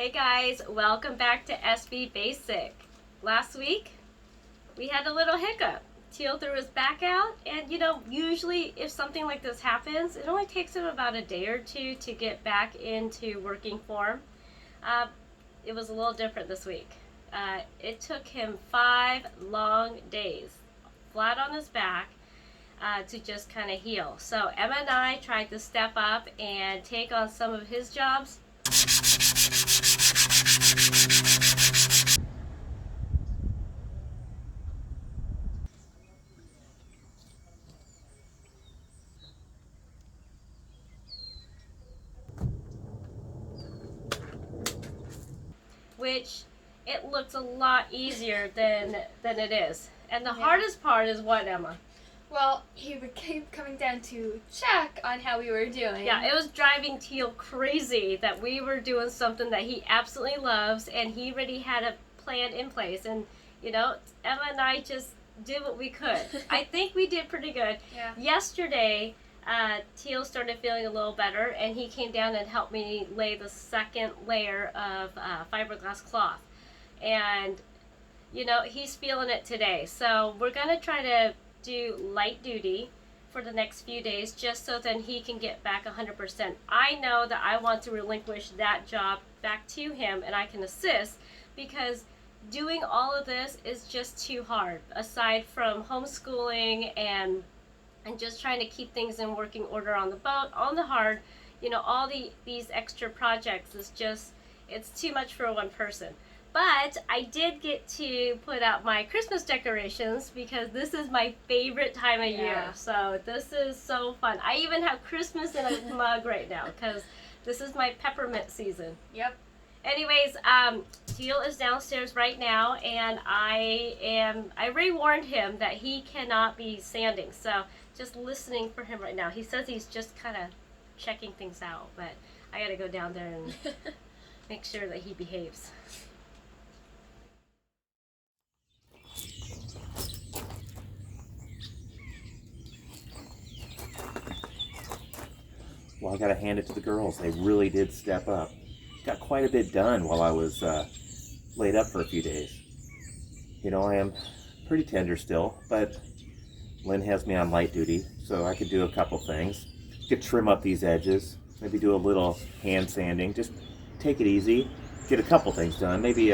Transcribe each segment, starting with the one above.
Hey guys, welcome back to SB Basic. Last week, we had a little hiccup. Teal threw his back out, and usually if something like this happens, it only takes him about a day or two to get back into working form. It was a little different this week. It took him 5 long days, flat on his back, to just kind of heal. So Emma and I tried to step up and take on some of his jobs. Which it looks a lot easier than it is. And the hardest part is what, Emma? Well, he kept coming down to check on how we were doing. Yeah, it was driving Teal crazy that we were doing something that he absolutely loves, and he already had a plan in place. And, Emma and I just did what we could. I think we did pretty good. Yeah. Yesterday, Teal started feeling a little better, and he came down and helped me lay the second layer of fiberglass cloth. And, he's feeling it today. So we're going to try to do light duty for the next few days just so then he can get back 100%. I know that I want to relinquish that job back to him and I can assist because doing all of this is just too hard aside from homeschooling and just trying to keep things in working order on the boat, on the hard, all these extra projects is just, it's too much for one person. But I did get to put out my Christmas decorations because this is my favorite time of year. So this is so fun. I even have Christmas in a mug right now because this is my peppermint season. Yep. Anyways, Teal is downstairs right now, and I already warned him that he cannot be sanding. So just listening for him right now. He says he's just kind of checking things out, but I got to go down there and make sure that he behaves. Well, I gotta hand it to the girls. They really did step up. Got quite a bit done while I was laid up for a few days. I am pretty tender still, but Lynn has me on light duty, so I could do a couple things. Could trim up these edges, maybe do a little hand sanding. Just take it easy, get a couple things done. Maybe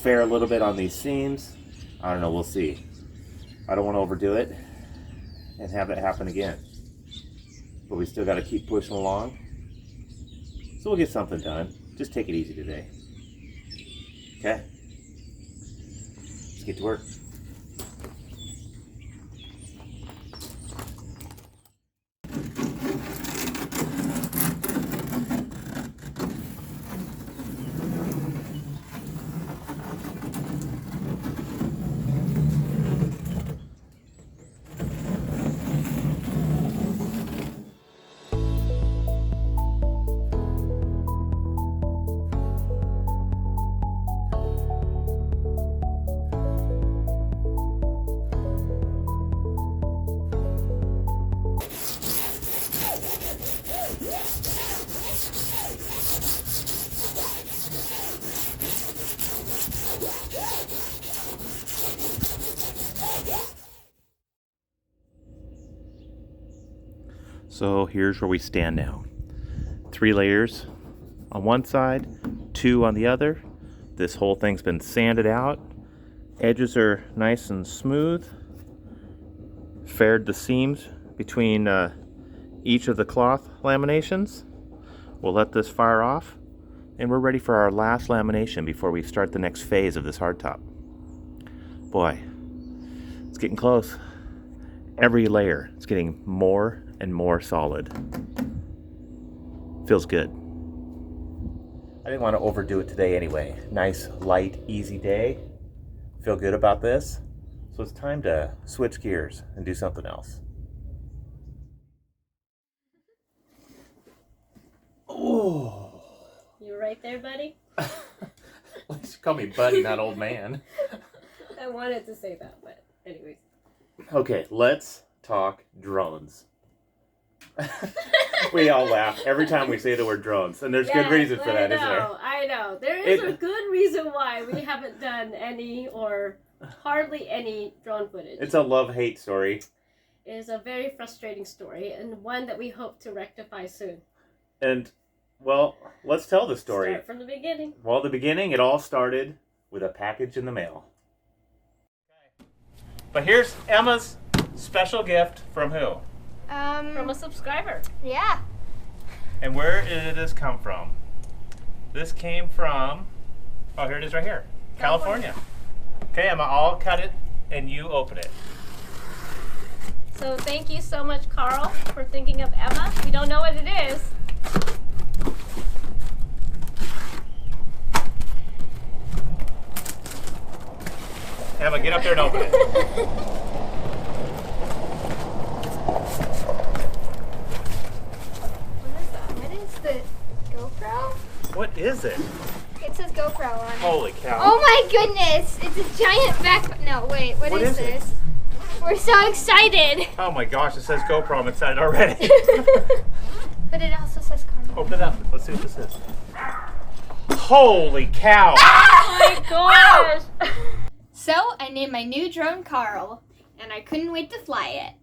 fare a little bit on these seams. I don't know, we'll see. I don't want to overdo it and have it happen again. But we still got to keep pushing along. So we'll get something done. Just take it easy today. Okay? Let's get to work. So here's where we stand now. 3 layers on one side, 2 on the other. This whole thing's been sanded out. Edges are nice and smooth. Fared the seams between each of the cloth laminations. We'll let this fire off, and we're ready for our last lamination before we start the next phase of this hardtop. Boy, it's getting close. Every layer is getting more and more solid. Feels good. I didn't want to overdo it today anyway. Nice, light, easy day. Feel good about this. So it's time to switch gears and do something else. Oh. You right there, buddy? At least you call me buddy, not old man. I wanted to say that, but anyways. Okay, let's talk drones. We all laugh every time we say the word drones, and there's good reason for that, isn't there? I know. There is a good reason why we haven't done any or hardly any drone footage. It's a love-hate story. It is a very frustrating story, and one that we hope to rectify soon. And, well, let's tell the story. Start from the beginning. Well, the beginning, it all started with a package in the mail. But here's Emma's special gift from who? From a subscriber. Yeah. And where did this come from? This came from, oh, here it is right here. California. Okay, Emma, I'll cut it and you open it. So thank you so much, Carl, for thinking of Emma. We don't know what it is. Emma, get up there and open it. What is the GoPro? What is it? It says GoPro on it. Holy cow. Oh my goodness! It's a giant back. No, wait. What is this? it? We're so excited. Oh my gosh, it says GoPro. I'm excited already. But it also says Carl. Open it up. Let's see what this is. Holy cow. Oh my gosh! So I named my new drone Carl, and I couldn't wait to fly it.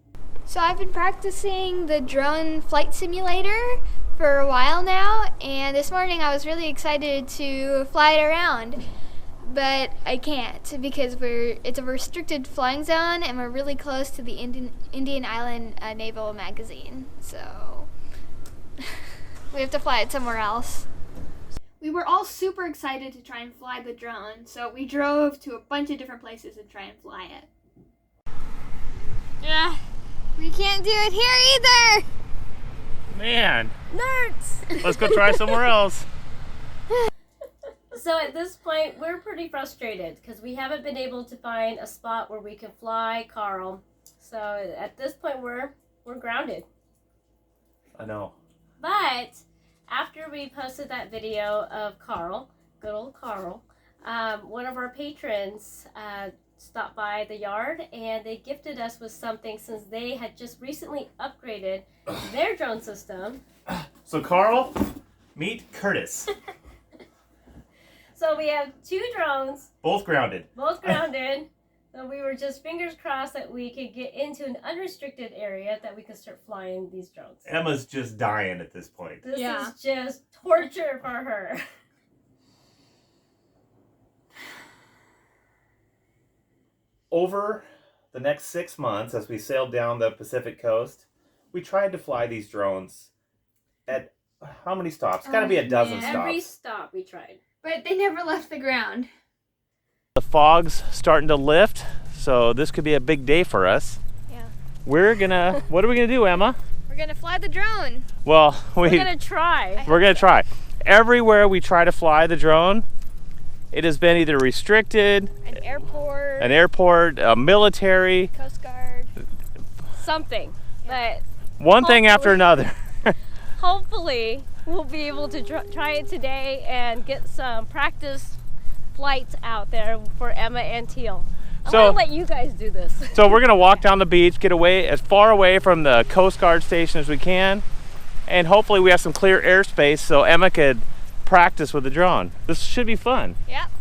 So I've been practicing the drone flight simulator for a while now, and this morning I was really excited to fly it around. But I can't because it's a restricted flying zone and we're really close to the Indian Island Naval Magazine. So we have to fly it somewhere else. We were all super excited to try and fly the drone, so we drove to a bunch of different places to try and fly it. Yeah, we can't do it here either! Man. Nerds! Let's go try somewhere else. So at this point, we're pretty frustrated because we haven't been able to find a spot where we can fly Carl. So at this point, we're grounded. I know. But after we posted that video of Carl, good old Carl, one of our patrons stopped by the yard and they gifted us with something since they had just recently upgraded their drone system. So Carl, meet Curtis. So we have 2 drones. Both grounded. Both grounded. So we were just fingers crossed that we could get into an unrestricted area that we could start flying these drones. Emma's just dying at this point. This is just torture for her. Over the next 6 months, as we sailed down the Pacific coast, we tried to fly these drones at how many stops? Got to be a dozen stops. Every stop we tried. But they never left the ground. The fog's starting to lift, so this could be a big day for us. Yeah. What are we gonna do, Emma? We're gonna fly the drone. Well, We're gonna try. we're gonna try. Everywhere we try to fly the drone, it has been either restricted, An airport, a military, Coast Guard. Something. But one thing after another. hopefully we'll be able to try it today and get some practice flights out there for Emma and Teal. I want to let you guys do this. So we're gonna walk down the beach, get away as far away from the Coast Guard station as we can, and hopefully we have some clear airspace so Emma could practice with the drone. This should be fun. Yep.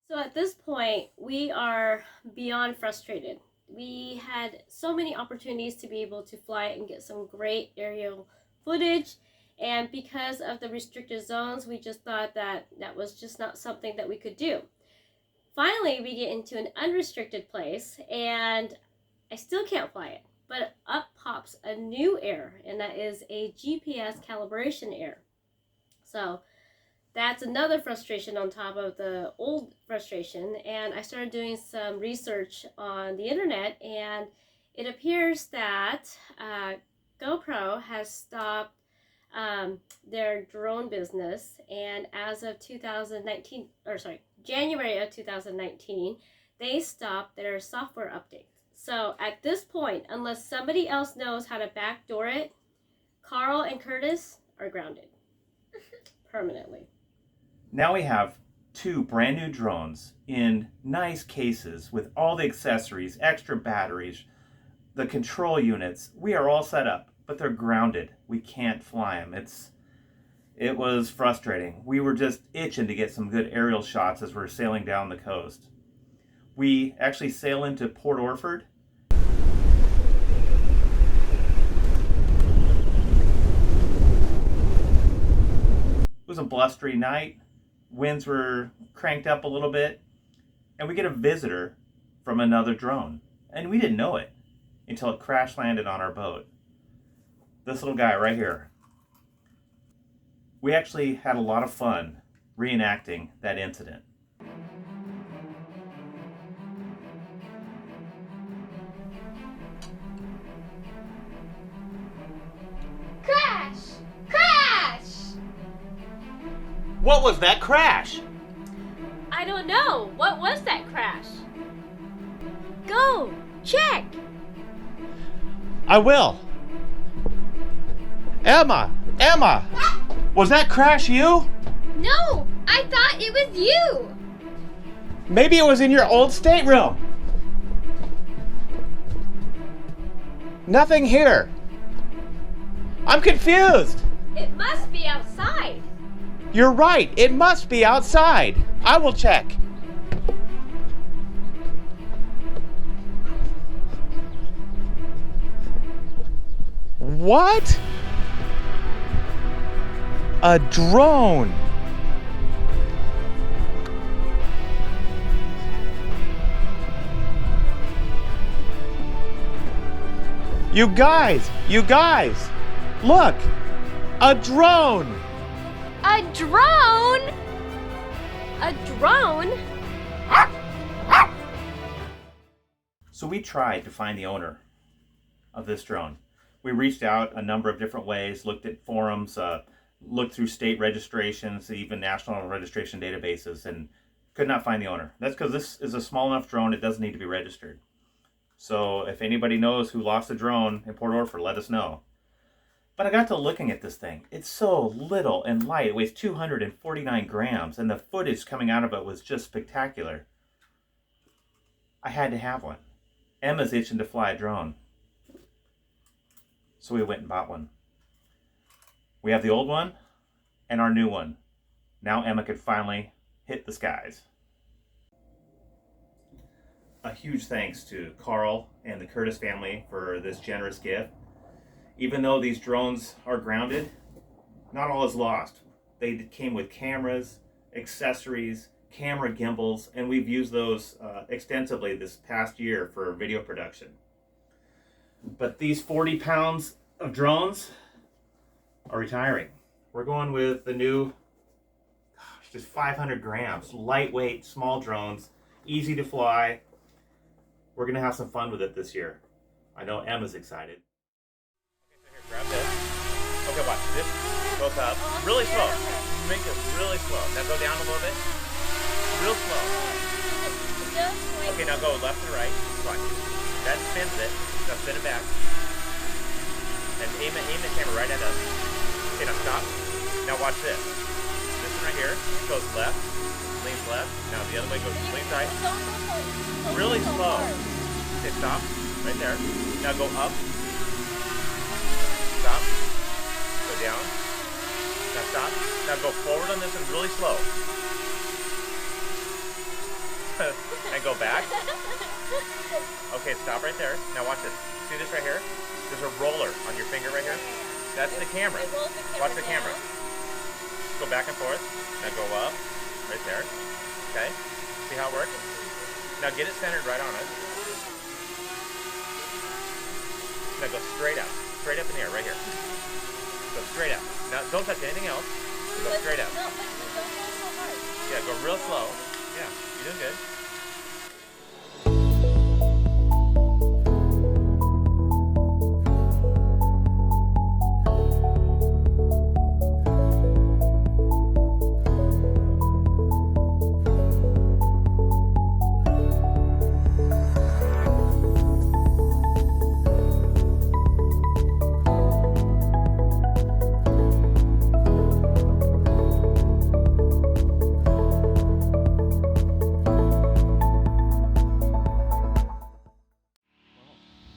So at this point, we are beyond frustrated. We had so many opportunities to be able to fly it and get some great aerial footage, and because of the restricted zones, we just thought that that was just not something that we could do. Finally, we get into an unrestricted place, and I still can't fly it, but up pops a new error, and that is a GPS calibration error. So that's another frustration on top of the old frustration, and I started doing some research on the internet, and it appears that GoPro has stopped their drone business, and as of January of 2019, they stopped their software updates. So at this point, unless somebody else knows how to backdoor it, Carl and Curtis are grounded permanently. Now we have 2 brand new drones in nice cases with all the accessories, extra batteries, the control units, we are all set up, but they're grounded. We can't fly them. It was frustrating. We were just itching to get some good aerial shots as we're sailing down the coast. We actually sail into Port Orford. It was a blustery night. Winds were cranked up a little bit, and we get a visitor from another drone, and we didn't know it until it crash landed on our boat. This little guy right here. We actually had a lot of fun reenacting that incident. Crash! Crash! What was that crash? I don't know. What was that crash? Go! Check! I will. Emma! Was that crash you? No! I thought it was you! Maybe it was in your old stateroom. Nothing here. I'm confused. It must be outside. You're right. It must be outside. I will check. What? A drone. You guys, look, a drone. A drone? A drone? So we tried to find the owner of this drone. We reached out a number of different ways, looked at forums, looked through state registrations, even national registration databases, and could not find the owner. That's because this is a small enough drone, it doesn't need to be registered. So if anybody knows who lost a drone in Port Orford, let us know. But I got to looking at this thing. It's so little and light. It weighs 249 grams, and the footage coming out of it was just spectacular. I had to have one. Emma's itching to fly a drone. So we went and bought one. We have the old one and our new one. Now Emma could finally hit the skies. A huge thanks to Carl and the Curtis family for this generous gift. Even though these drones are grounded, not all is lost. They came with cameras, accessories, camera gimbals, and we've used those extensively this past year for video production. But these 40 pounds of drones are retiring. We're going with the new, just 500 grams, lightweight, small drones, easy to fly. We're gonna have some fun with it this year. I know Emma's excited. Okay, so here, grab this. Okay, watch. This goes up really slow. Make it really slow. Now go down a little bit. Real slow. Okay, now go left and right. Watch. That spins it. Now spin it back. And aim the camera right at us. Okay, now stop. Now watch this. This one right here goes left, leans left. Now the other way goes leans right. Really slow. Okay, stop. Right there. Now go up. Stop. Go down. Now stop. Now go forward on this one really slow. And go back. Okay, stop right there. Now watch this. See this right here? There's a roller on your finger right here. That's the camera. Watch the camera. Go back and forth. Now go up. Right there. Okay. See how it works? Now get it centered right on it. Now go straight up. Straight up in the air, right here. Go straight up. Now don't touch anything else. Go straight up. No, but don't go so hard. Yeah, go real slow. Yeah, you're doing good.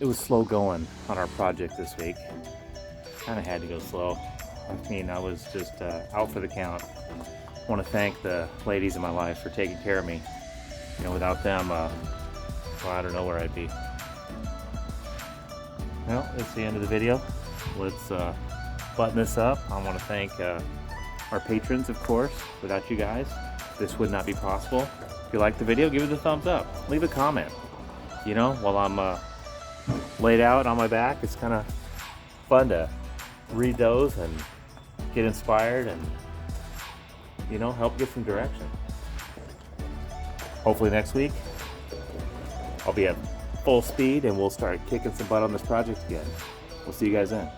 it was slow going on our project this week. Kind of had to go slow. I mean, I was just out for the count. I want to thank the ladies in my life for taking care of me. You know, without them, well, I don't know where I'd be. Well, that's the end of the video. Let's button this up. I want to thank our patrons, of course. Without you guys, this would not be possible. If you like the video, give it a thumbs up. Leave a comment. You know, while I'm laid out on my back, it's kind of fun to read those and get inspired and, you know, help get some direction. Hopefully next week I'll be at full speed and we'll start kicking some butt on this project again. We'll see you guys then.